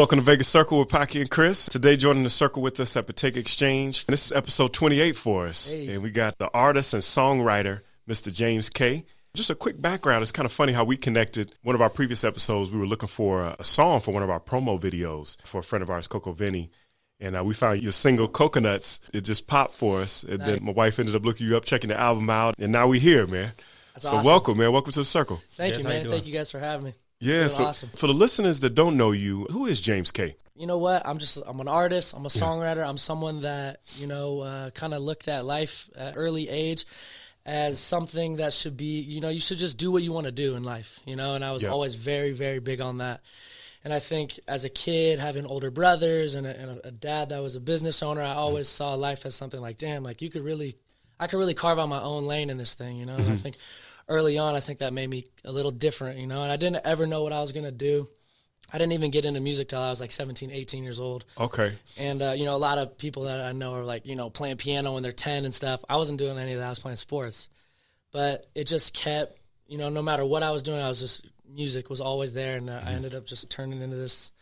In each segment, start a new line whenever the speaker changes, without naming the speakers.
Welcome to Vegas Circle with Paki and Chris. Today joining the circle with us at Paki Exchange. And this is episode 28 for us.
Hey.
And we got the artist and songwriter, Mr. James Kaye. Just a quick background. It's kind of funny how we connected. One of our previous episodes, we were looking for a song for one of our promo videos for a friend of ours, Coco Vinny. And we found your single, Coconuts. It just popped for us. And then my wife ended up looking you up, checking the album out. And now we're here, man.
That's
so
awesome.
Welcome, man. Welcome to the circle.
Thank you, man. Thank you guys for having me.
Yeah, so
awesome.
For the listeners that don't know you, who is James Kaye?
You know what? I'm an artist. I'm a songwriter. I'm someone that, kind of looked at life at early age as something that should be, you should just do what you want to do in life, and I was always very, very big on that. And I think as a kid, having older brothers and a dad that was a business owner, I always saw life as something like, damn, like I could really carve out my own lane in this thing, And I think early on, I think that made me a little different, and I didn't ever know what I was going to do. I didn't even get into music till I was like 17, 18 years old.
Okay.
And, a lot of people that I know are like, playing piano when they're 10 and stuff. I wasn't doing any of that. I was playing sports. But it just kept, no matter what I was doing, music was always there. And I ended up just turning into this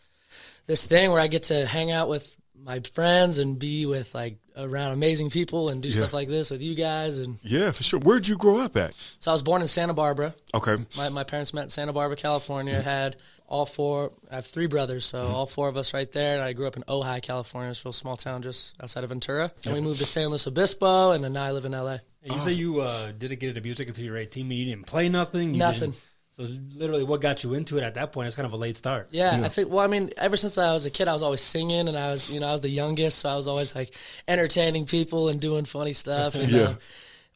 thing where I get to hang out with my friends and be with like around amazing people and do stuff like this with you guys. And
yeah, for sure. Where'd you grow up at?
So I was born in Santa Barbara.
Okay.
My parents met in Santa Barbara, California. I have three brothers, so all four of us right there. And I grew up in Ojai, California. It's a real small town just outside of Ventura. And we moved to San Luis Obispo, and then now I live in L.A.
And you say you didn't get into music until you were 18, you didn't play nothing?
Nothing.
So literally what got you into it at that point is kind of a late start.
Yeah, I think, ever since I was a kid, I was always singing, and I was the youngest, so I was always like entertaining people and doing funny stuff. And when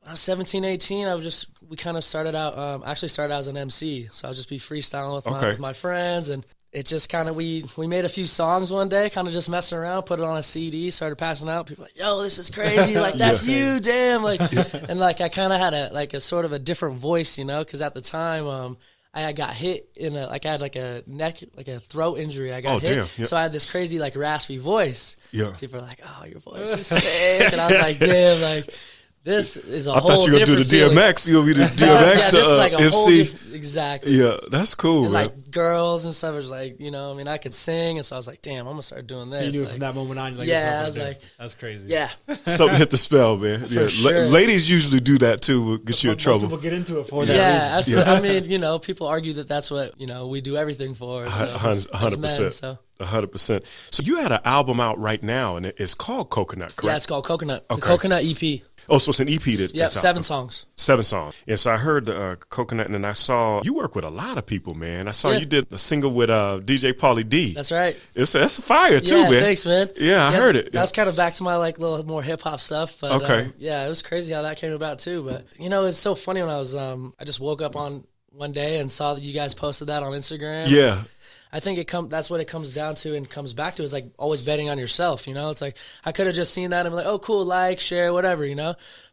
I was 17, 18, we kind of started out, actually started out as an MC, so I would just be freestyling with my friends, and it just kind of, we made a few songs one day, kind of just messing around, put it on a CD, started passing out. People like, yo, this is crazy. Like, that's you, damn. Like, and like, I kind of had a sort of a different voice, because at the time, I got hit I had like a throat injury. I got hit. Damn. Yep. So I had this crazy, like, raspy voice. Yeah. People are like, oh, your voice is sick. And I was like, damn, like, this is a whole different
I thought you were going to do the DMX. You'll be the DMX
this is like a whole exactly.
Yeah, that's cool,
and
man.
like girls and stuff, it was like, I could sing, and so I was like, damn, I'm going to start doing this.
You knew
like,
from that moment on, you're like,
yeah, I was like,
that's crazy.
Yeah.
Something hit the spell, man.
For sure.
Ladies usually do that, too, get you in trouble.
Most people get into it for that reason.
Absolutely. I mean, people argue that that's what, we do everything for. So
100%. 100%. So you had an album out right now, and it's called Coconut, correct?
Yeah, it's called Coconut.
Okay.
The Coconut EP.
Oh, so it's an EP that's out.
7 songs.
7 songs. And so I heard the Coconut, and then I saw you work with a lot of people, man. I saw you did a single with DJ Pauly D.
That's right.
That's fire, too, man.
Thanks, man.
Yeah, I heard it.
That's kind of back to my, like, little more hip-hop stuff. But,
okay.
It was crazy how that came about, too. But, it's so funny when I was, I just woke up on one day and saw that you guys posted that on Instagram.
Yeah.
I think that's what it comes down to and comes back to is like always betting on yourself, It's like I could have just seen that and be like, oh, cool, like, share, whatever,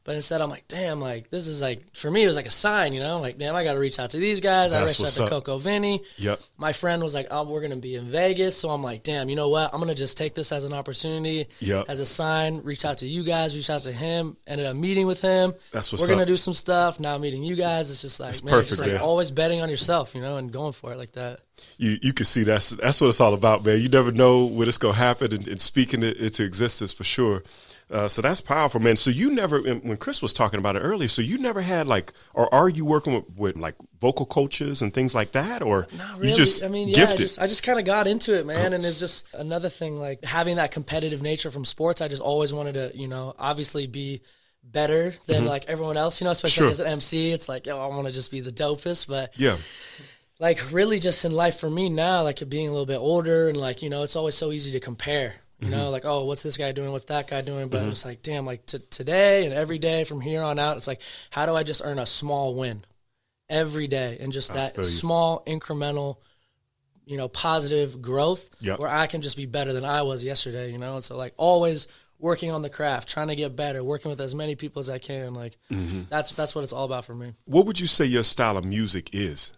But instead I'm like, damn, like this is like, for me it was like a sign, Like, damn, I got to reach out to these guys.
That's
I reached out to Coco Vinny.
Yep.
My friend was like, oh, we're going to be in Vegas. So I'm like, damn, you know what? I'm going to just take this as an opportunity, as a sign, reach out to you guys, reach out to him, ended up meeting with him.
That's what's
We're going to do some stuff. Now meeting you guys. It's just like,
it's
man,
perfect,
just like
man.
always betting on yourself, and going for it like that.
You can see that's what it's all about, man. You never know when it's going to happen and speaking it into existence for sure. So that's powerful, man. So you never, when Chris was talking about it earlier, so you never had or are you working with like vocal coaches and things like that? Or
not really.
You just gifted?
I just kind of got into it, man. And it's just another thing, like having that competitive nature from sports. I just always wanted to, obviously be better than like everyone else, especially as an MC. It's like, I want to just be the dopest. But like really just in life for me now, like being a little bit older and like, it's always so easy to compare. Like, oh, what's this guy doing? What's that guy doing? But it's like, damn, like today and every day from here on out, it's like, how do I just earn a small win every day? And just that small incremental, positive growth where I can just be better than I was yesterday, And so like always working on the craft, trying to get better, working with as many people as I can. Like that's what it's all about for me.
What would you say your style of music is?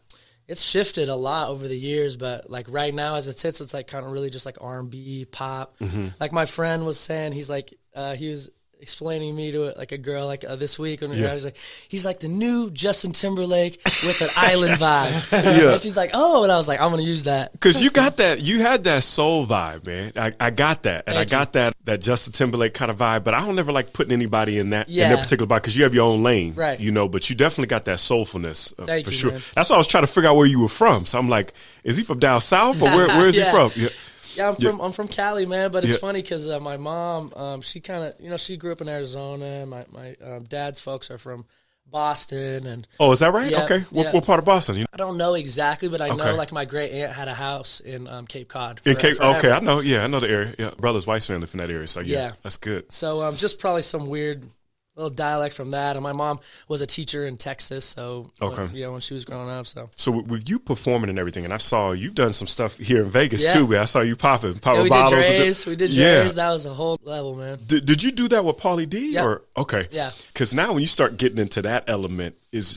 It's shifted a lot over the years, but like right now as it sits, it's like kind of really just like R&B, pop. Like my friend was saying, he's like, he was explaining me to like a girl like this week, and
Yeah.
I was like, he's like the new Justin Timberlake with an island vibe.
Yeah.
And she's like, oh, and I was like, I'm gonna use that
Because you got that, you had that soul vibe, man. I got that, and
Thank
I got that Justin Timberlake kind of vibe. But I don't ever like putting anybody in that
Yeah.
particular vibe because you have your own lane,
Right.
you know. But you definitely got that soulfulness
Thank
for
you,
sure.
man.
That's why I was trying to figure out where you were from. So I'm like, is he from down south or where is he
Yeah.
from? Yeah.
Yeah, I'm from Cali, man. But it's
Yeah.
funny because my mom, she kind of, she grew up in Arizona, and my dad's folks are from Boston, and
Oh, is that right?
Yeah,
Okay.
yeah.
What part of Boston?
I don't know exactly, but I
Okay.
know like my great aunt had a house in Cape Cod.
In Cape,
forever.
okay, I know. Yeah, I know the area. Yeah, brother's wife's family from that area. So yeah,
Yeah.
that's good.
So just probably some weird little dialect from that. And my mom was a teacher in Texas, so
Okay.
when she was growing up. So
So with you performing and everything, and I saw you've done some stuff here in Vegas
Yeah.
too, man. I saw you popping
yeah, we did
bottles.
Dre's. We did Dre's.
Yeah.
That was a whole level, man.
Did you do that with Pauly D?
Yeah.
Or okay,
Yeah.
Because now when you start getting into that element,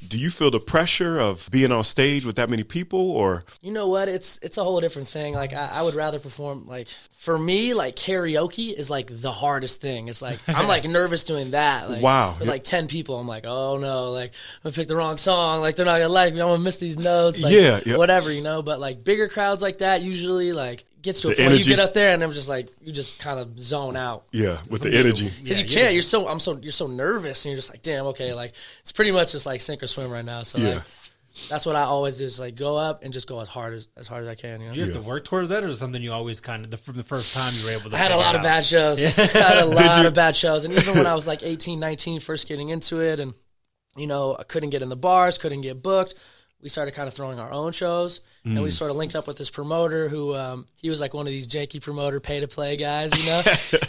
do you feel the pressure of being on stage with that many people, or
You know what? It's a whole different thing. Like I would rather perform like for me, like karaoke is like the hardest thing. It's like I'm like nervous doing that. Like,
Wow.
With
Yeah.
like 10 people, I'm like, oh no, like I'm gonna pick the wrong song. Like they're not gonna like me. I'm gonna miss these notes. Like,
Yeah, yeah.
whatever, you know. But like bigger crowds like that usually like gets to a
The
point
energy.
you get up there and I'm just like you just kind of zone out.
yeah, with the energy?
Because you can't. You're so nervous, and you're just like, damn, okay, like it's pretty much just like sink or swim right now. So
Yeah.
like, that's what I always do is like go up and just go as hard as I can. You know?
Do you have to work towards that, or is it something you always kind of from the first time you were able to?
I had a
figure
lot
it
of
out?
bad shows. I had a lot of bad shows, and even when I was like 18, 19, first getting into it, and I couldn't get in the bars, couldn't get booked. We started kind of throwing our own shows, and we sort of linked up with this promoter who he was like one of these janky promoter pay to play guys.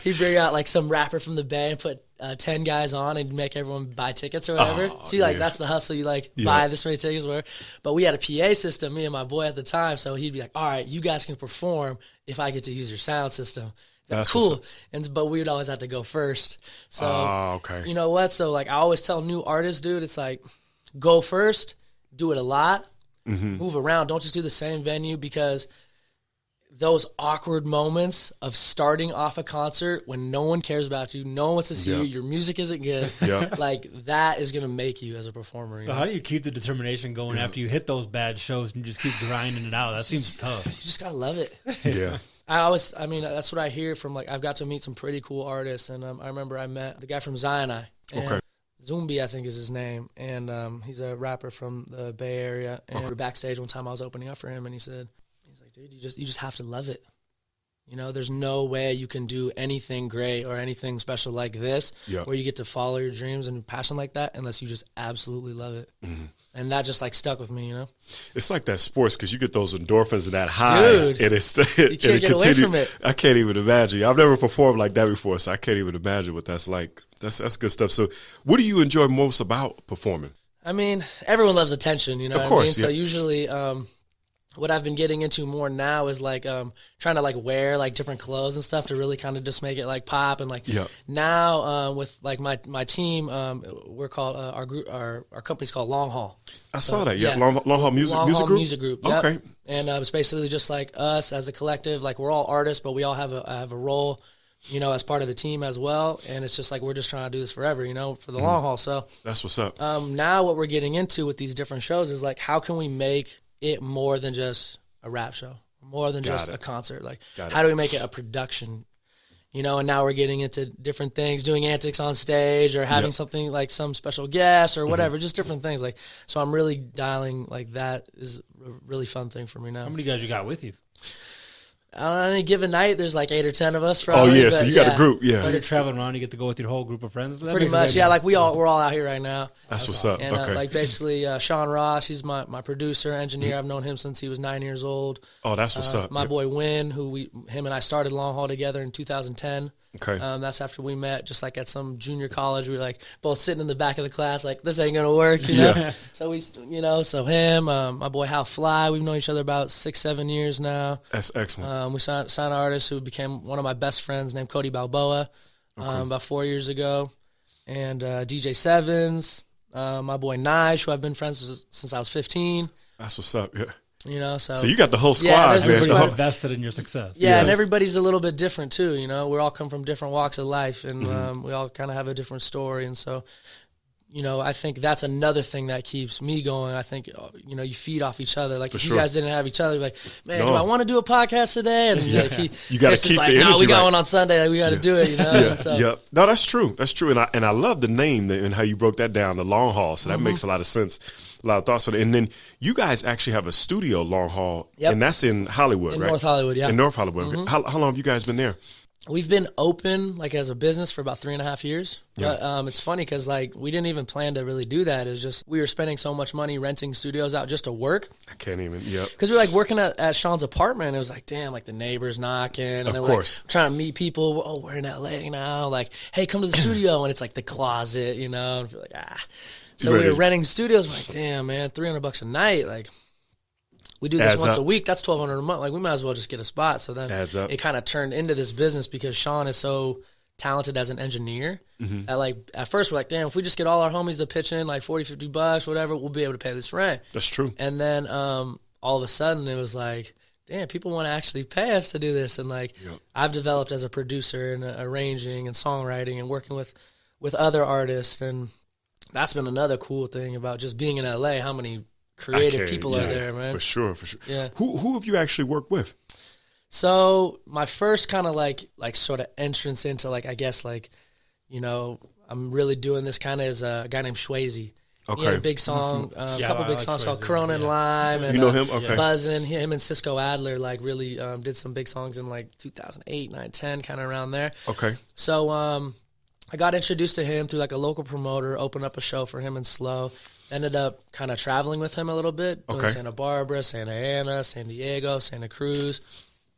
He'd bring out like some rapper from the Bay and put 10 guys on and make everyone buy tickets or whatever.
Oh,
so you like
yeah.
that's the hustle. You like
Yeah.
buy this many tickets, or whatever. But we had a PA system, me and my boy at the time. So he'd be like, "All right, you guys can perform if I get to use your sound system."
That's what's
cool.
up.
But we would always have to go first. So
Okay.
you know what? So like I always tell new artists, dude, it's like go first, do it a lot, move around. Don't just do the same venue, because those awkward moments of starting off a concert when no one cares about you, no one wants to see
Yeah.
you, your music isn't good,
Yeah.
like that is gonna make you as a performer. You
So
know?
how do you keep the determination going after you hit those bad shows and you just keep grinding it out? That seems tough.
You just gotta love it.
Yeah.
I mean, that's what I hear from like I've got to meet some pretty cool artists, and I remember I met the guy from Zion.
Okay.
Zumbi, I think is his name, and he's a rapper from the Bay Area. And we were backstage one time, I was opening up for him, and he's like, dude, you just have to love it. There's no way you can do anything great or anything special like this,
Yeah.
where you get to follow your dreams and your passion like that, unless you just absolutely love it. And that just like stuck with me,
It's like that sports because you get those endorphins and that high,
Dude,
and it's
you can't get away from it.
I can't even imagine. I've never performed like that before, so I can't even imagine what that's like. That's good stuff. So, what do you enjoy most about performing?
I mean, everyone loves attention,
Of course,
So
yeah.
usually, what I've been getting into more now is like trying to like wear like different clothes and stuff to really kind of just make it like pop. And like
Yeah.
now with like my team, we're called our group, our company's called Long Haul.
I saw that. Yeah,
yeah.
Long Haul Music
Long Haul
Group.
Music Group. Yep.
Okay.
And it's basically just like us as a collective. Like we're all artists, but we all have a role, as part of the team as well. And it's just like we're just trying to do this forever, for the long haul. So
That's what's up.
now what we're getting into with these different shows is like how can we make it more than just a rap show, more than just
it.
a concert? Like
Got
how
it.
do we make it a production? And now we're getting into different things, doing antics on stage or having
Yep.
something like some special guest or whatever, just different things. Like, so I'm really dialing like that is a really fun thing for me now.
How many guys you got with you?
On any given night, there's like 8 or 10 of us.
Oh
Probably,
yeah, so
but
you got a group.
But
Yeah,
You're
it's
traveling around, you get to go with your whole group of friends. That
pretty
makes it
much,
way
yeah.
better.
Like we're all out here right now.
that's what's up.
And
Okay.
like basically, Sean Ross, he's my producer, engineer. I've known him since he was 9 years old.
Oh, that's what's up.
My
Yeah.
boy Win, him and I started Long Haul together in 2010.
Okay.
That's after we met, just like at some junior college. We were like both sitting in the back of the class, like this ain't gonna work,
Yeah.
So so him, my boy Hal Fly, we've known each other about 6-7 years now.
That's excellent.
We signed an artist who became one of my best friends named Cody Balboa about 4 years ago, and DJ Sevens, my boy Nige, who I've been friends with since I was 15.
That's what's up. Yeah.
You know, so
you got the whole squad,
there's
man.
Everybody invested in your success.
Yeah, and everybody's a little bit different too. You know, we all come from different walks of life, and we all kind of have a different story. And so, you know, I think that's another thing that keeps me going. I think, you know, you feed off each other. Like, if you guys didn't have each other, like, man, do I want to do a podcast today? And like,
you got to keep
like,
the energy.
No, we got one on Sunday. Like, we got to do it. You know.
No, that's true. That's true. And I love the name and how you broke that down, the Long Haul. So that makes a lot of sense. A lot of thoughts on it. And then you guys actually have a studio, Long Haul, and that's in Hollywood, right?
North Hollywood, yeah.
In North Hollywood. How long have you guys been there?
We've been open, like, as a business for about 3.5 years.
Yeah.
But it's funny because, like, we didn't even plan to really do that. It was just we were spending so much money renting studios out just to work.
I can't even,
Because we were, like, working at Sean's apartment. It was like, damn, like, the neighbors knocking. And
of
then
course.
Like, trying to meet people. Oh, we're in L.A. now. Like, hey, come to the studio. And it's, like, the closet, you know. And we're like, So we were renting studios. We're like, damn, man, $300 a night. Like, we do this once a week. That's $1,200 a month. Like, we might as well just get a spot. So then it kind of turned into this business because Sean is so talented as an engineer. That, like, at first we're like, damn, if we just get all our homies to pitch in like $40, $50, whatever, we'll be able to pay this rent.
That's true.
And then all of a sudden it was like, damn, people want to actually pay us to do this. And, like, I've developed as a producer and arranging and songwriting and working with other artists. And that's been another cool thing about just being in LA, how many creative people are there, man.
For sure.
Yeah.
Who have you actually worked with?
So my first kind of like sort of entrance into, like, I guess, like, you know, I'm really doing this kind of as a guy named Shwazy.
Okay.
He had a big song, a couple big songs called Corona and Lime. And,
you know him? Okay.
Buzzin'. Him and Cisco Adler, like, really did some big songs in, like, 2008, 9, 10, kind of around there.
Okay.
So I got introduced to him through, like, a local promoter, opened up a show for him and Slow. Ended up kind of traveling with him a little bit, doing Santa Barbara, Santa Ana, San Diego, Santa Cruz,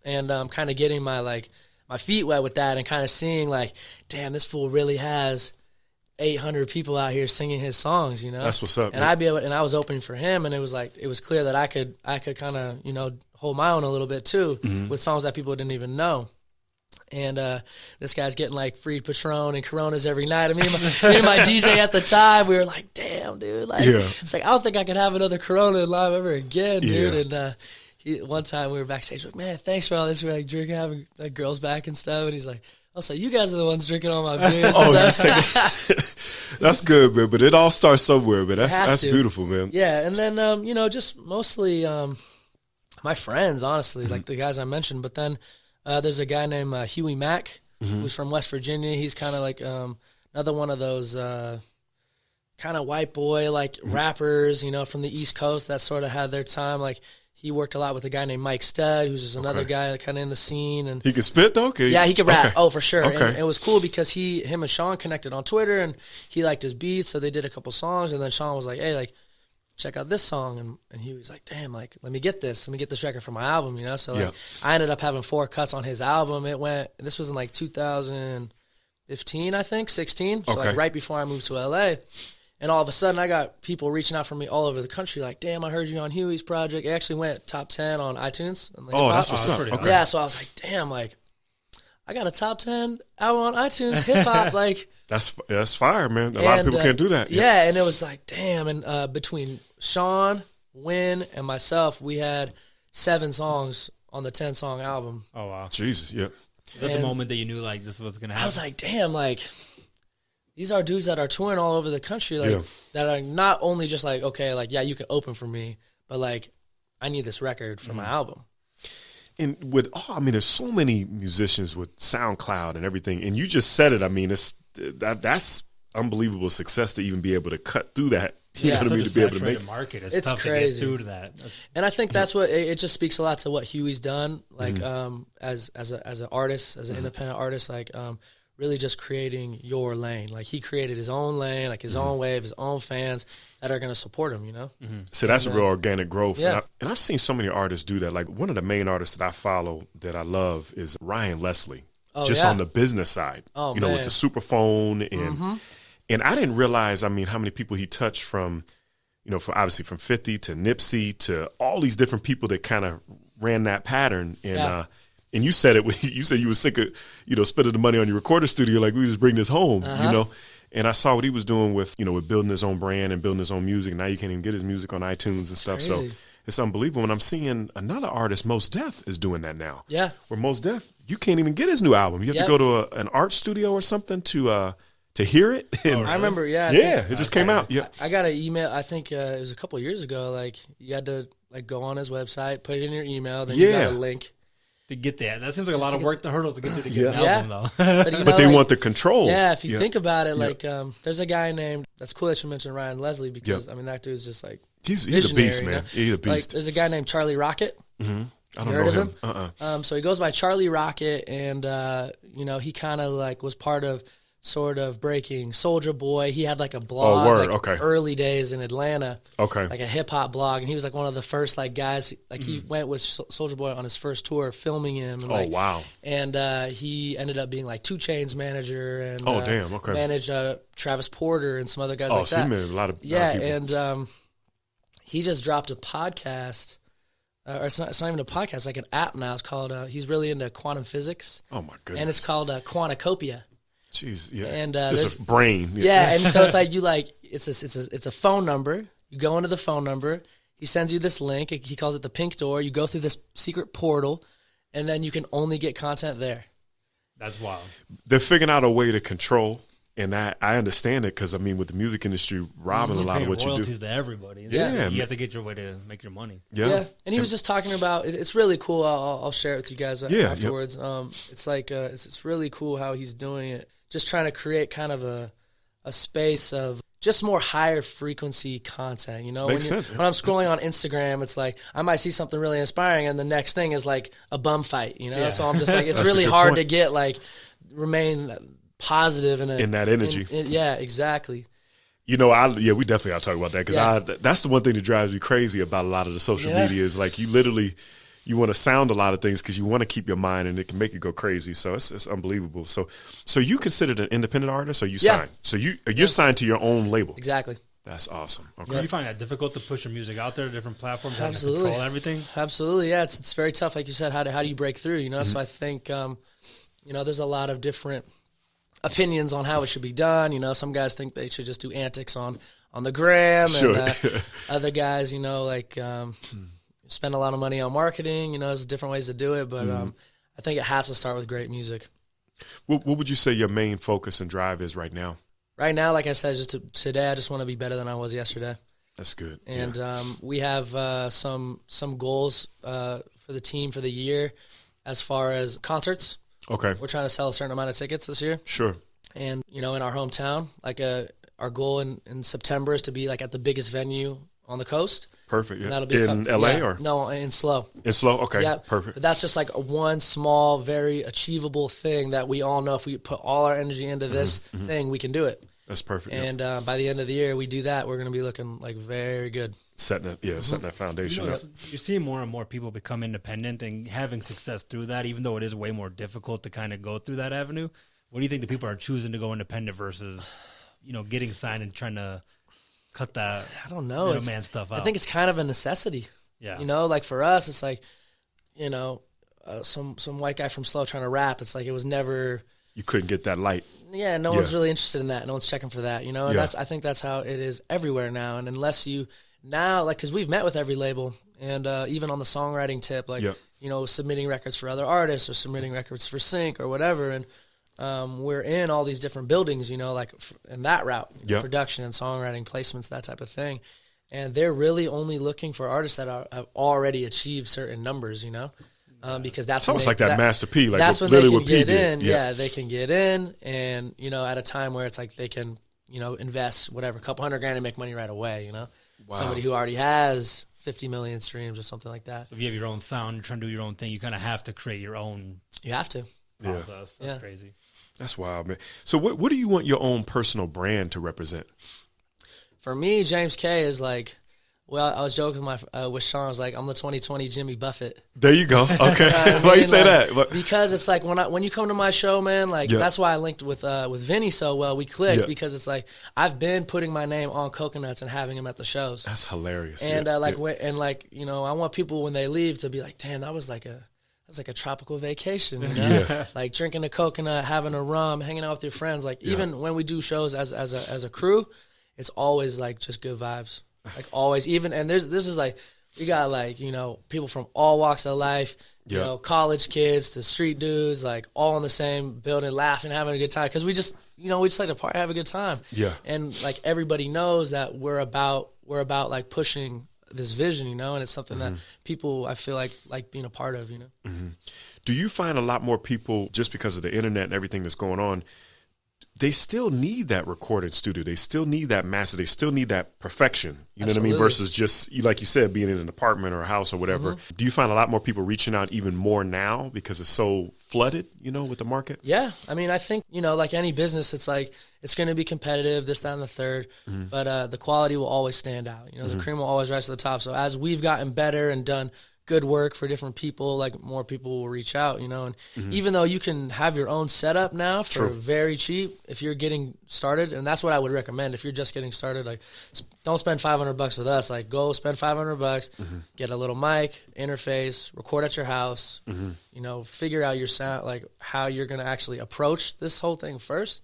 and kind of getting my feet wet with that and kind of seeing, like, damn, this fool really has 800 people out here singing his songs, you know.
That's what's up.
And I was opening for him, and it was clear that I could kind of, you know, hold my own a little bit too with songs that people didn't even know. And this guy's getting, like, free Patron and Coronas every night. I mean, me and my DJ at the time, we were like, damn, dude. Like, it's like, I don't think I could have another Corona in live ever again, dude. And one time we were backstage, like, man, thanks for all this. We were, like, drinking, having, like, girls back and stuff. And he's like, oh, so you guys are the ones drinking all my beers.
That's good, man. But it all starts somewhere, man. That's beautiful, man.
Yeah, and then, you know, just mostly my friends, honestly, like the guys I mentioned. But then there's a guy named Huey Mack, who's from West Virginia. He's kind of like another one of those kind of white boy, like, rappers, you know, from the East Coast that sort of had their time. Like, he worked a lot with a guy named Mike Stud, who's just another guy kind of in the scene. And
he can spit, though?
Yeah, he can rap.
Okay.
Oh, for sure.
Okay.
And it was cool because him and Sean connected on Twitter, and he liked his beats, so they did a couple songs. And then Sean was like, hey, like, check out this song. And he was like, damn, like, let me get this record for my album, you know? So, like, I ended up having 4 cuts on his album. This was in, like, 2015, I think, 16. So, like, right before I moved to LA. And all of a sudden, I got people reaching out from me all over the country, like, damn, I heard you on Huey's project. It actually went top 10 on iTunes.
That's what's up. Okay.
Yeah, so I was like, damn, like, I got a top 10 album on iTunes, hip-hop, like.
That's fire, man. A lot of people can't do that.
Yeah, and it was like, damn. And between Sean, Win, and myself, we had 7 songs on the 10-song album.
Oh, wow.
Jesus, yeah.
Is that the moment that you knew, like, this was going to happen?
I was like, damn, like, these are dudes that are touring all over the country, like, that are not only just like, okay, like, yeah, you can open for me, but, like, I need this record for my album.
And there's so many musicians with SoundCloud and everything, and you just said it. I mean, that's unbelievable success to even be able to cut through that. You know what I mean? To be able to make
market,
it's
tough
crazy
to get through to that.
And I think that's what it just speaks a lot to what Huey's done, like, as an artist, as an independent artist, like, really just creating your lane. Like, he created his own lane, like his own wave, his own fans that are going to support him, you know?
So that's a real organic growth.
Yeah.
And I've seen so many artists do that. Like, one of the main artists that I follow that I love is Ryan Leslie. On the business side.
Oh,
you know, with the Superphone. And I didn't realize, I mean, how many people he touched from, you know, obviously from 50 to Nipsey to all these different people that kind of ran that pattern. And you said it. You said you were sick of, you know, spending the money on your recorder studio. Like, we just bring this home, you know. And I saw what he was doing with, you know, with building his own brand and building his own music. Now you can't even get his music on iTunes and stuff. So it's unbelievable. And I'm seeing another artist, Mos Def, is doing that now.
Yeah.
Where Mos Def, you can't even get his new album. You have to go to an art studio or something to hear it. And,
I remember, yeah.
It just came out. Yeah.
I got an email, I think it was a couple of years ago, like you had to like go on his website, put it in your email, then you got a link.
To get that seems like a lot of work, the hurdles to get to get an album, though.
But
they want the control.
Yeah, if you think about it, like there's a guy named, that's cool that you mentioned Ryan Leslie, because I mean that dude's just like
he's a beast, man. He's a beast.
Like, there's a guy named Charlie Rocket.
Mm-hmm. I don't
heard
know
of
him.
So he goes by Charlie Rocket, and he kind of like was part of sort of breaking Soulja Boy. He had like a blog early days in Atlanta. Okay. Like a hip hop blog. And he was like one of the first like guys, like he went with Soulja Boy on his first tour filming him. And,
wow.
And he ended up being like 2 Chainz manager and managed Travis Porter and some other guys like that.
So he made a lot of people.
And he just dropped a podcast. Or it's not even a podcast, like an app now. It's called, he's really into quantum physics.
Oh my goodness.
And it's called Quantacopia.
Jeez, yeah.
And
just a brain.
Yeah, and so it's like it's a phone number. You go into the phone number. He sends you this link. He calls it the pink door. You go through this secret portal, and then you can only get content there.
That's wild.
They're figuring out a way to control, and I understand it because I mean, with the music industry robbing a lot of what you do.
Royalties to everybody.
Yeah,
you have to get your way to make your money.
Yeah. And he was just talking about it's really cool. I'll share it with you guys afterwards. It's like it's really cool how he's doing it. Just trying to create kind of a space of just more higher frequency content. You know, when I'm scrolling on Instagram, it's like I might see something really inspiring, and the next thing is like a bum fight. You know, so I'm just like, it's really hard to get remain positive in that energy. Yeah, exactly.
You know, we definitely ought to talk about that because that's the one thing that drives me crazy about a lot of the social media is like you want to sound a lot of things because you want to keep your mind and it can make it go crazy. So it's unbelievable. So you considered an independent artist or you signed? So you're signed to your own label.
Exactly.
That's awesome. Okay.
Do you find that difficult to push your music out there to different platforms?
Absolutely.
Control everything?
Absolutely. Yeah. It's very tough. Like you said, how do you break through, you know? So I think, there's a lot of different opinions on how it should be done. You know, some guys think they should just do antics on the gram and other guys, spend a lot of money on marketing. You know, there's different ways to do it, but I think it has to start with great music.
What would you say your main focus and drive is right now?
Right now, like I said, today I just want to be better than I was yesterday.
That's good.
And we have some goals for the team for the year as far as concerts.
Okay.
We're trying to sell a certain amount of tickets this year.
Sure.
And, in our hometown, our goal in September is to be at the biggest venue on the coast.
Perfect. Yeah.
That'll be
in LA or
no, in Slow.
In Slow, okay.
Yeah,
perfect.
But that's just one small, very achievable thing that we all know if we put all our energy into this thing, we can do it.
That's perfect.
And by the end of the year, we do that. We're going to be looking very good.
Setting that foundation up.
You're seeing more and more people become independent and having success through that, even though it is way more difficult to kind of go through that avenue. What do you think the people are choosing to go independent versus, getting signed and trying to cut that
I don't know.
middleman stuff out?
I think it's kind of a necessity.
Yeah.
For us, it's some white guy from Slow trying to rap. It's it was never.
You couldn't get that light.
Yeah, no one's really interested in that. No one's checking for that, And I think that's how it is everywhere now. And unless you now, because we've met with every label, and even on the songwriting tip, submitting records for other artists or submitting records for Sync or whatever, and we're in all these different buildings, in that route, production and songwriting, placements, that type of thing. And they're really only looking for artists that have already achieved certain numbers, because that's
it's almost like that Master P,
that's when they can
what
get
P
in.
did.
Yeah, they can get in, and at a time where it's they can, invest whatever, a couple $100,000 and make money right away.
Wow.
Somebody who already has 50 million streams or something like that.
So if you have your own sound, you're trying to do your own thing, you kind of have to create your own.
You have to.
Process. That's crazy.
That's wild, man. So what do you want your own personal brand to represent?
For me, James Kaye is well, I was joking with Sean. I was I'm the 2020 Jimmy Buffett.
There you go. Okay. Why you say that?
Because it's when you come to my show, man, that's why I linked with Vinny so well. We clicked because it's I've been putting my name on coconuts and having him at the shows.
That's hilarious.
And I want people when they leave to be damn, that was like a tropical vacation, drinking a coconut, having a rum, hanging out with your friends. Even when we do shows as a crew, it's always just good vibes. Always, even, and this is You got like, people from all walks of life, college kids to street dudes, like all in the same building, laughing, having a good time. Because we just like to party, have a good time.
Yeah.
And like everybody knows that we're about like pushing this vision, and it's something that people, I feel like being a part of,
Do you find a lot more people, just because of the internet and everything that's going on, they still need that recorded studio. They still need that master. They still need that perfection. You know what I mean? Versus just, like you said, being in an apartment or a house or whatever. Do you find a lot more people reaching out even more now because it's so flooded, with the market?
Yeah. I mean, I think, like any business, it's like, it's going to be competitive, this, that, and the third. But the quality will always stand out. The cream will always rise to the top. So as we've gotten better and done good work for different people, like more people will reach out, and even though you can have your own setup now for very cheap if you're getting started, and that's what I would recommend if you're just getting started, like don't spend $500 with us, like go spend $500, get a little mic, interface, record at your house, figure out your sound, like how you're going to actually approach this whole thing first.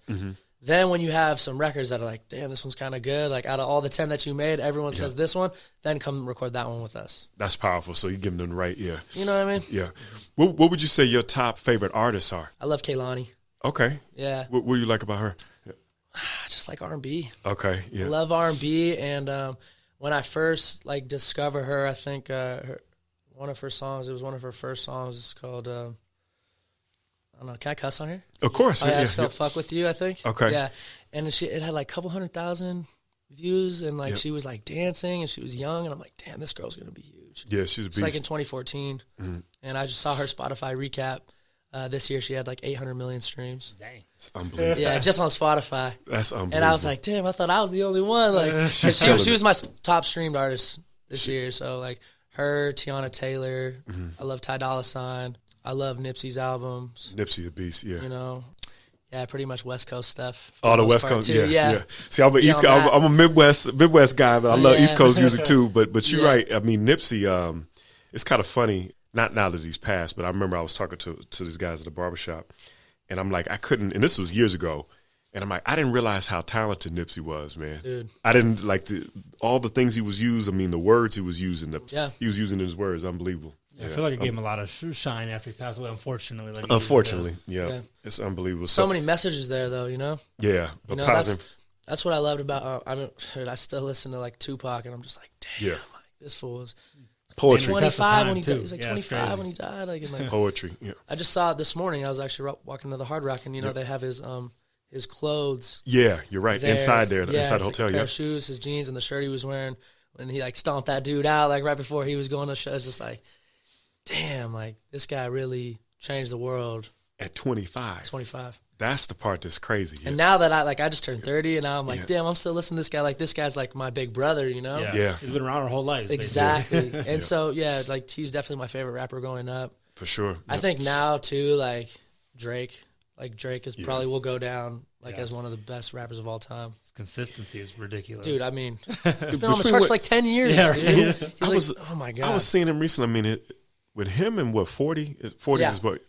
Then when you have some records that are like, damn, this one's kind of good, like out of all the 10 that you made, everyone says this one, then come record that one with us.
That's powerful. So you give them the right,
You know what I mean?
Yeah. What would you say your top favorite artists are?
I love Kaye.
Okay.
Yeah.
What do you like about her?
I just like R&B.
Okay, yeah.
I love R&B, and when I first discover her, I think one of her songs, it was one of her first songs, it's called... I don't know. Can I cuss on here?
Of course.
Oh, yeah, it's called "Fuck with You," I think.
Okay.
Yeah, and it had like a couple 100,000 views, and like she was like dancing, and she was young, and I'm like, damn, this girl's gonna be huge.
Yeah, she's a beast.
It's like in 2014, and I just saw her Spotify recap. This year she had like 800 million streams.
Dang,
it's unbelievable.
Yeah, just on Spotify.
That's unbelievable.
And I was like, damn, I thought I was the only one. Like, she was my top streamed artist this year. So like her, Tiana Taylor. I love Ty Dolla $ign. I love Nipsey's albums.
Nipsey the beast, yeah.
Yeah, pretty much West Coast stuff.
All the West Coast,
too.
Yeah. See, I'm a Midwest guy, but I love East Coast music too. But you're right. I mean, Nipsey, it's kind of funny. Not now that he's passed, but I remember I was talking to these guys at the barbershop, and I'm like, I couldn't. And this was years ago. And I'm like, I didn't realize how talented Nipsey was, man.
Dude.
I didn't all the things he was using. I mean, the words he was using. He was using his words. Unbelievable.
Yeah, I feel like it gave him a lot of shine after he passed away, unfortunately.
Yeah. It's unbelievable.
So many messages there, though,
Yeah, but positive.
That's what I loved about, I still listen to, like, Tupac, and I'm just like, damn, like, this fool was
poetry.
25 when he died. He was like 25 when he died. Like, and, like,
poetry, yeah.
I just saw it this morning. I was actually walking to the Hard Rock, and, they have his clothes.
Yeah, you're right.
There.
Inside there, inside the hotel,
like a pair of shoes, his jeans, and the shirt he was wearing when he, like, stomped that dude out, like, right before he was going to show. It's just like, damn, like, this guy really changed the world.
At 25.
25.
That's the part that's crazy. Yeah.
And now that I just turned 30, and now I'm like, damn, I'm still listening to this guy. Like, this guy's like my big brother,
Yeah.
He's been around our whole life.
Exactly. And so, like, he's definitely my favorite rapper growing up.
For sure.
I think now, too, like, Drake. Like, Drake is probably will go down, like, as one of the best rappers of all time.
His consistency is ridiculous.
Dude, I mean, he's been on the charts for like 10 years, dude. He's like, oh, my God.
I was seeing him recently. I mean, with him and 40 is what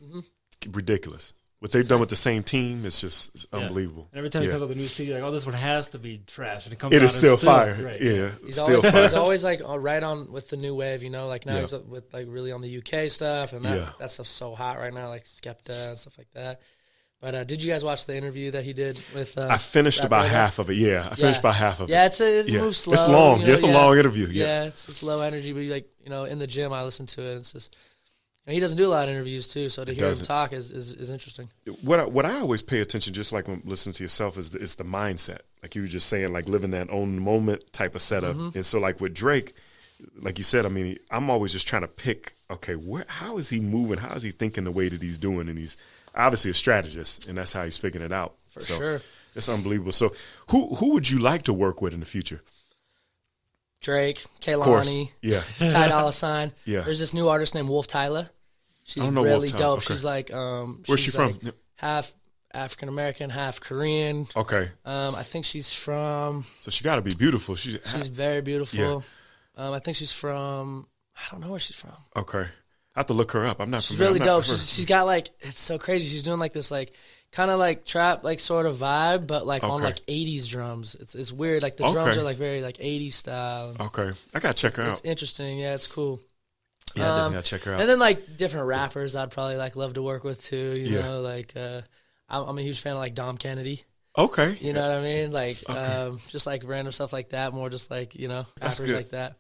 ridiculous. What they've done with the same team, it's just unbelievable.
And every time he comes up with a new CD, like, oh, this one has to be trash. And
it is still fire.
Great.
Yeah,
he's always like right on with the new wave, like now he's with like really on the UK stuff, and that stuff's so hot right now, like Skepta and stuff like that. But did you guys watch the interview that he did with?
I finished about half of it. Yeah, I finished about half of it.
Yeah, it moves slow.
It's long. It's a long interview.
Yeah, it's low energy, but like in the gym, I listen to it. It's just. And he doesn't do a lot of interviews too, so to hear him talk is interesting.
What I always pay attention, just like when listening to yourself, is the mindset. Like you were just saying, like living that own moment type of setup. And so, like with Drake, like you said, I mean, I'm always just trying to pick. Okay, how is he moving? How is he thinking the way that he's doing? And he's obviously a strategist, and that's how he's figuring it out.
For sure,
it's unbelievable. So, who would you like to work with in the future?
Drake, Kaye, Ty Dolla $ign.
Yeah,
there's this new artist named Wolf Tyler. She's really dope. Okay. She's like,
where's she from?
Like half African American, half Korean.
Okay.
I think she's from.
So she got to be beautiful. She's
very beautiful. Yeah. I think she's from. I don't know where she's from.
Okay. I have to look her up. I'm not.
She's really dope. She's got like, it's so crazy. She's doing like this like kind of like trap, like sort of vibe, but like on like 80s drums. It's weird. Like the drums are like very like 80s style.
Okay, I gotta check her out.
It's interesting. Yeah, it's cool.
Yeah, I definitely gotta check her out.
And then like different rappers, I'd probably like love to work with too. You know, like I'm a huge fan of like Dom Kennedy.
Okay,
you know what I mean? Like just like random stuff like that. More just like rappers like that.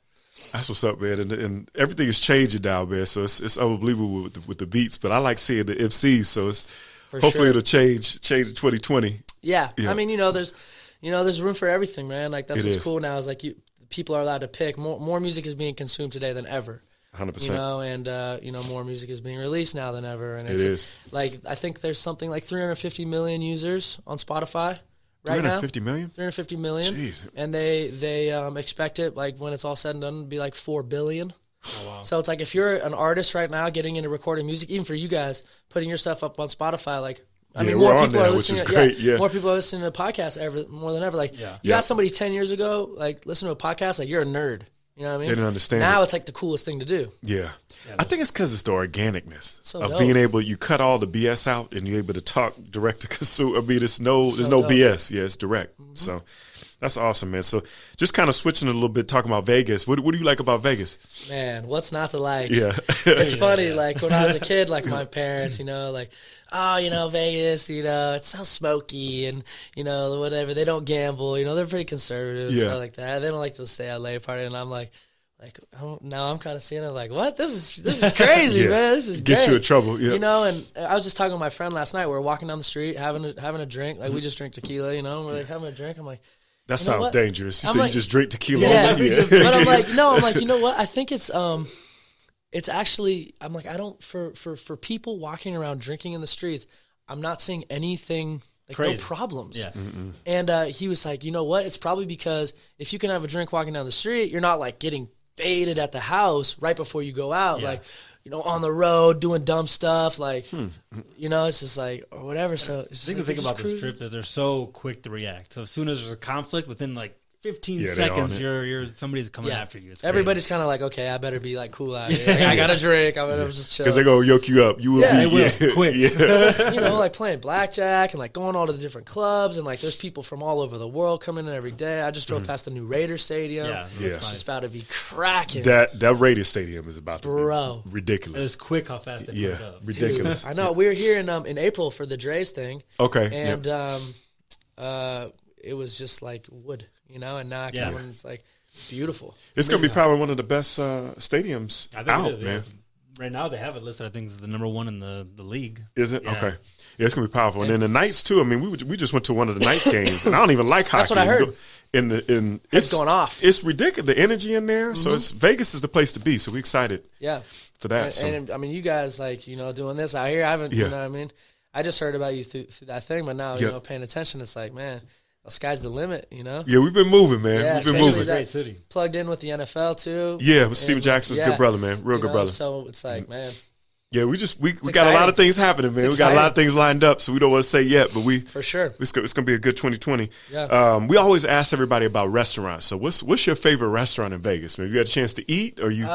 That's what's up, man. And everything is changing now, man. So it's unbelievable with the beats. But I like seeing the MCs. So it's hopefully it'll change in 2020.
Yeah. I mean, there's room for everything, man. Like that's what's cool now is like people are allowed to pick. More music is being consumed today than ever.
100%.
And more music is being released now than ever. And
it is.
Like I think there's something like 350 million users on Spotify. Right
350
now,
million?
350 million.
Jeez.
And they expect it, like, when it's all said and done, to be like 4 billion.
Oh, wow.
So it's like if you're an artist right now getting into recording music, even for you guys, putting your stuff up on Spotify, like, I mean, more people are listening. More people are listening to podcasts more than ever. Like, you got somebody 10 years ago, like, listen to a podcast, like, you're a nerd. You know what I mean?
They didn't understand.
Now it's like the coolest thing to do.
Yeah. I think it's because it's the organicness of
dope.
being able. You cut all the BS out and you're able to talk direct to consumer. I mean, there's no BS. Yeah, it's direct. Mm-hmm. So that's awesome, man. So just kind of switching a little bit, talking about Vegas. What do you like about Vegas?
Man, what's not to like?
Yeah,
it's funny. Like when I was a kid, like my parents, like, oh, Vegas, it's so smoky and, whatever. They don't gamble, they're pretty conservative and stuff like that. They don't like to stay at LA party. And I'm like, now I'm kind of seeing it like, what? This is crazy, man. This is
gets
great.
you in trouble, yeah.
And I was just talking to my friend last night. We were walking down the street having a drink. Like we just drink tequila, and we're like having a drink. I'm like,
that sounds dangerous. You
like,
you just drink tequila.
Yeah, but I'm like, no. I'm like, you know what? I think it's actually. I'm like, I don't for people walking around drinking in the streets. I'm not seeing anything. Like crazy. No problems.
Yeah.
Mm-mm.
And he was like, you know what? It's probably because if you can have a drink walking down the street, you're not like getting faded at the house right before you go out. Like, on the road doing dumb stuff. Like, it's just like, or whatever. So
the thing about this trip is they're so quick to react. So as soon as there's a conflict, within like 15 seconds, you're somebody's coming after you.
Everybody's kind of like, okay, I better be like cool out here. Like, I got a drink. I'm gonna just chill.
Because they're gonna yoke you up. You will
they will quick.
Like playing blackjack and like going all to the different clubs and like there's people from all over the world coming in every day. I just drove past the new Raiders Stadium.
Yeah.
It's just about to be cracking.
That Raiders Stadium is about to be ridiculous.
It's quick how fast they put it up.
Ridiculous.
Dude, I know. We were here in April for the Dre's thing.
Okay.
And it was just like wood. And now I come and it's like beautiful.
It's going to be probably one of the best stadiums out, man.
Right now they have it listed, I think, as the number one in the league.
Is it? Yeah. Okay. Yeah, it's going to be powerful. And then the Knights, too. I mean, we just went to one of the Knights games, and I don't even like hockey.
That's what I heard.
It's
going off.
It's ridiculous, the energy in there. So Vegas is the place to be. So we're excited for that.
And I mean, you guys, like, doing this out here, I haven't, you know what I mean? I just heard about you through that thing, but now, paying attention, it's like, man, the sky's the limit, Yeah,
we've been moving, man.
Yeah,
we've been moving.
Great city.
Plugged in with the NFL, too.
Yeah, with Steven Jackson's good brother, man. Real good brother.
So it's like, man.
Yeah, we got a lot of things happening, man. We got a lot of things lined up, so we don't want to say yet, but
for sure
it's going to be a good 2020.
Yeah.
We always ask everybody about restaurants. So what's your favorite restaurant in Vegas? Man, you got a chance to eat, or you?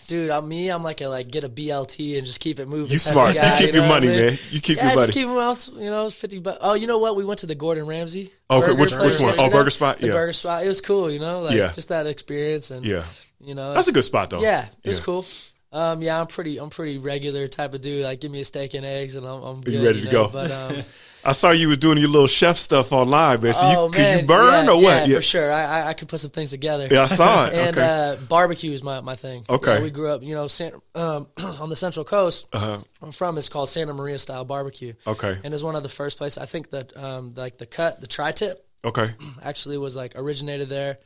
Dude, I'm like get a BLT and just keep it moving.
You smart.
Guy,
you keep your money, man. You keep your money.
Just keep them out. It's $50. Oh, you know what? We went to the Gordon Ramsay.
Okay, which one? Oh, Burger Spot.
The Burger Spot. It was cool. Just that experience and
that's a good spot though.
Yeah, it was cool. I'm pretty regular type of dude. Like, give me a steak and eggs, and I'm good.
You ready to go?
But
I saw you was doing your little chef stuff online, man. So can you burn
or
what?
Yeah, for sure. I could put some things together.
Yeah, I saw it.
And barbecue is my thing.
Okay.
We grew up, on the Central Coast. I'm from. It's called Santa Maria style barbecue.
Okay.
And it's one of the first places. I think that like the tri-tip.
Okay.
Actually was like originated there,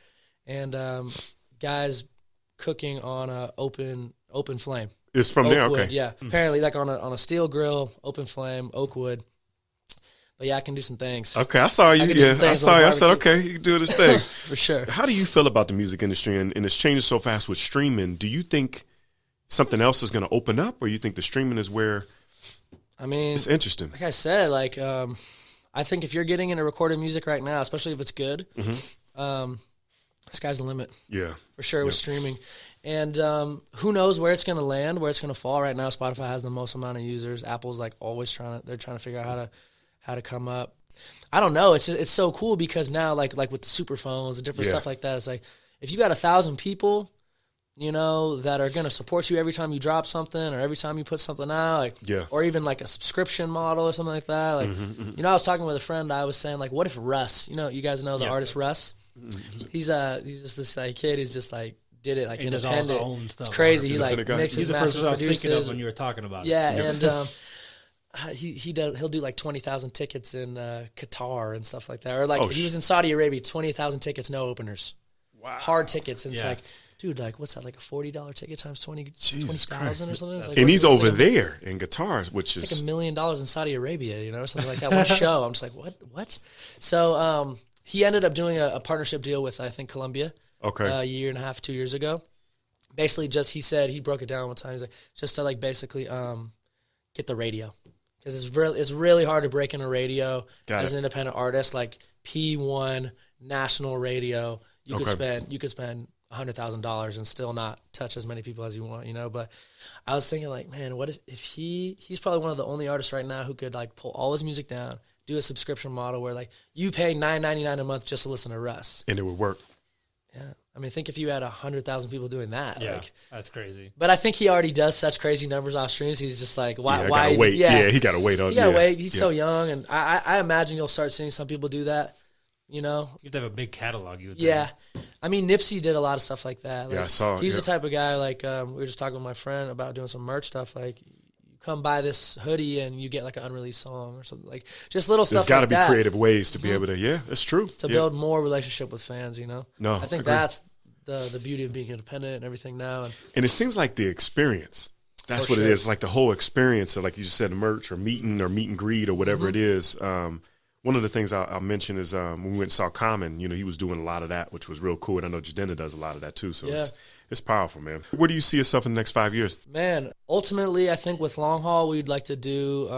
and guys cooking on a open flame.
It's from there,
wood,
okay.
Yeah, apparently like on a steel grill, open flame, oak wood. But yeah, I can do some things.
Okay, I saw you. I saw you. I said, okay, you can do this thing.
For sure.
How do you feel about the music industry and it's changing so fast with streaming? Do you think something else is going to open up, or you think the streaming is where?
I mean,
it's interesting.
Like I said, I think if you're getting into recorded music right now, especially if it's good, sky's the limit.
Yeah,
for sure with streaming. And who knows where it's going to land, where it's going to fall. Right now, Spotify has the most amount of users. Apple's like always trying to figure out how to come up. I don't know. It's so cool because now like with the super phones and different stuff like that, it's like if you got 1,000 people, you know, that are going to support you every time you drop something or every time you put something out, like, or even like a subscription model or something like that. Like, you know, I was talking with a friend, I was saying like, what if Russ, you know, you guys know the artist Russ? He's just this like kid who's just like, did it like independent. It's crazy. He like mixes, masters, produces.
When you were talking about it.
Yeah, and he'll do like 20,000 tickets in Qatar and stuff like that, or like he was in Saudi Arabia, 20,000 tickets, no openers, hard tickets, and it's like, dude, like what's that, like a $40 ticket times 20,000 or something? Like,
and he's over there in Qatar, which is
like $1 million in Saudi Arabia, you know, or something like that. One show, I'm just like, what? So he ended up doing a partnership deal with I think Columbia. A year and a half, 2 years ago. Basically, he said he broke it down one time. He's like, just to like basically get the radio, because it's really hard to break in a radio as an independent artist. Like P1 national radio, you could spend $100,000 and still not touch as many people as you want, you know. But I was thinking like, man, what if he's probably one of the only artists right now who could like pull all his music down, do a subscription model where like you pay $9.99 a month just to listen to Russ,
and it would work.
Yeah, I mean, think if you had 100,000 people doing that.
Yeah,
like,
that's crazy.
But I think he already does such crazy numbers off streams. He's just like, why?
Gotta wait. Yeah, he got to wait.
He got to wait. He's so young, and I imagine you'll start seeing some people do that. You know,
you have to have a big catalog. You would
think. I mean, Nipsey did a lot of stuff like that. Like,
I saw.
He's the type of guy like we were just talking with my friend about doing some merch stuff. Like, come buy this hoodie and you get like an unreleased song or something, like just little stuff.
There's got to
like
be
that.
creative ways to be able to. Yeah, it's true.
To build more relationship with fans. You know.
No,
I think that's the beauty of being independent and everything now. And
it seems like the experience. That's what it is. Like the whole experience of, like you just said, merch or meet and greet or whatever it is. One of the things I'll mention is when we went and saw Common, you know, he was doing a lot of that, which was real cool. And I know Jadena does a lot of that too. So it's powerful, man. Where do you see yourself in the next 5 years? Man, ultimately, I think with Long Haul, we'd like to do,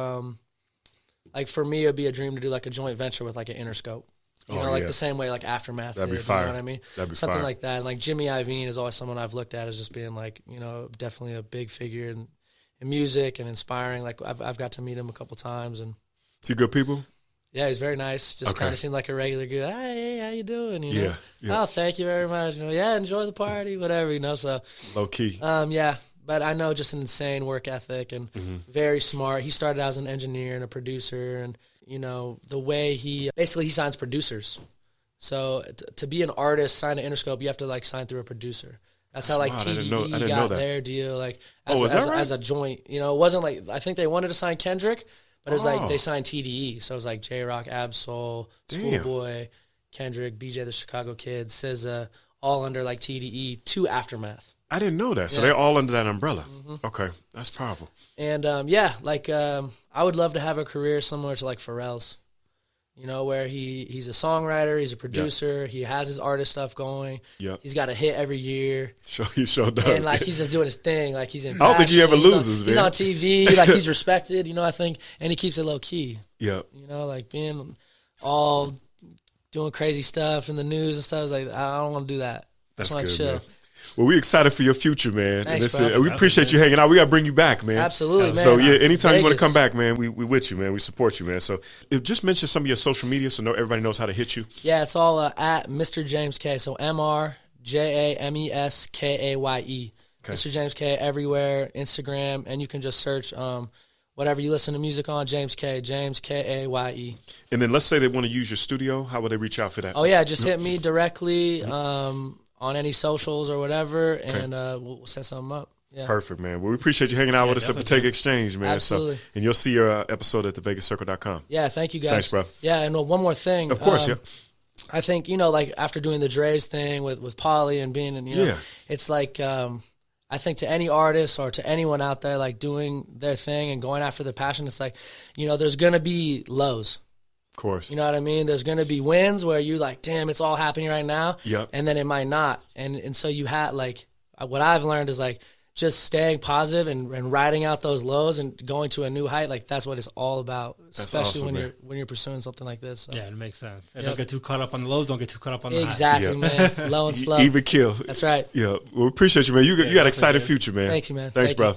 like for me, it'd be a dream to do like a joint venture with like an Interscope. You know, like the same way like Aftermath That'd
did,
be fire.
You know what I mean?
That'd be
something
fire.
like that. And like Jimmy Iovine is always someone I've looked at as just being like, you know, definitely a big figure in music and inspiring. Like I've got to meet him a couple times. And
is he good people?
Yeah, he's very nice. Just kind of seemed like a regular guy. Hey, how you doing? You know?
Yeah.
Oh, thank you very much. You know, enjoy the party, whatever. You know, so
low key.
But I know just an insane work ethic and very smart. He started out as an engineer and a producer, and you know the way he signs producers. So to be an artist, sign to Interscope, you have to like sign through a producer. That's how like TDE got their deal. Like as a joint. You know, it wasn't like I think they wanted to sign Kendrick. But it was like they signed TDE, so it was like J-Rock, Absol, Schoolboy, Kendrick, BJ the Chicago Kid, SZA, all under like TDE to Aftermath.
I didn't know that. So they're all under that umbrella. Okay, that's powerful.
And I would love to have a career similar to like Pharrell's. You know, where he's a songwriter, he's a producer, he has his artist stuff going. He's got a hit every year.
He sure does.
And like he's just doing his thing. Like he's in
I don't think he ever loses, man.
He's on TV, like he's respected, you know, I think, and he keeps it low key.
Yeah.
You know, like being all doing crazy stuff in the news and stuff. I was like, I don't want to do that.
That's
good,
chill. Man. Well, we're excited for your future, man.
Thanks,
we appreciate you hanging out. We got to bring you back, man.
Absolutely, man.
So, anytime you want to come back, man, we with you, man. We support you, man. So, just mention some of your social media so everybody knows how to hit you. Yeah,
it's all at Mr. James Kaye. So, MrJamesKaye. Okay. Mr. James Kaye everywhere, Instagram, and you can just search whatever you listen to music on, James Kaye, James Kaye.
And then let's say they want to use your studio. How would they reach out for that?
Oh, yeah, just hit me directly. On any socials or whatever, and we'll set something up. Yeah.
Perfect, man. Well, we appreciate you hanging out with us at Paki Exchange, man.
Absolutely.
So, and you'll see your episode at thevegascircle.com.
Yeah, thank you, guys.
Thanks, bro.
Yeah, and one more thing.
Of course,
I think, you know, like after doing the Dre's thing with Polly and being, and you know, it's like I think to any artist or to anyone out there like doing their thing and going after their passion, it's like, you know, there's going to be lows.
Of course.
You know what I mean? There's going to be wins where you're like, damn, it's all happening right now.
Yep.
And then it might not. And so you had like, what I've learned is like just staying positive and riding out those lows and going to a new height. Like that's what it's all about, especially
awesome,
when you're pursuing something like this. So.
Yeah, it makes sense. Don't get too caught up on the lows. Don't get too caught up on the highs.
Exactly, man. Low and slow.
Even kill.
That's right.
Yeah. Well, we appreciate you, man. You got an exciting future, man.
Thanks, you, man.
Thanks, bro.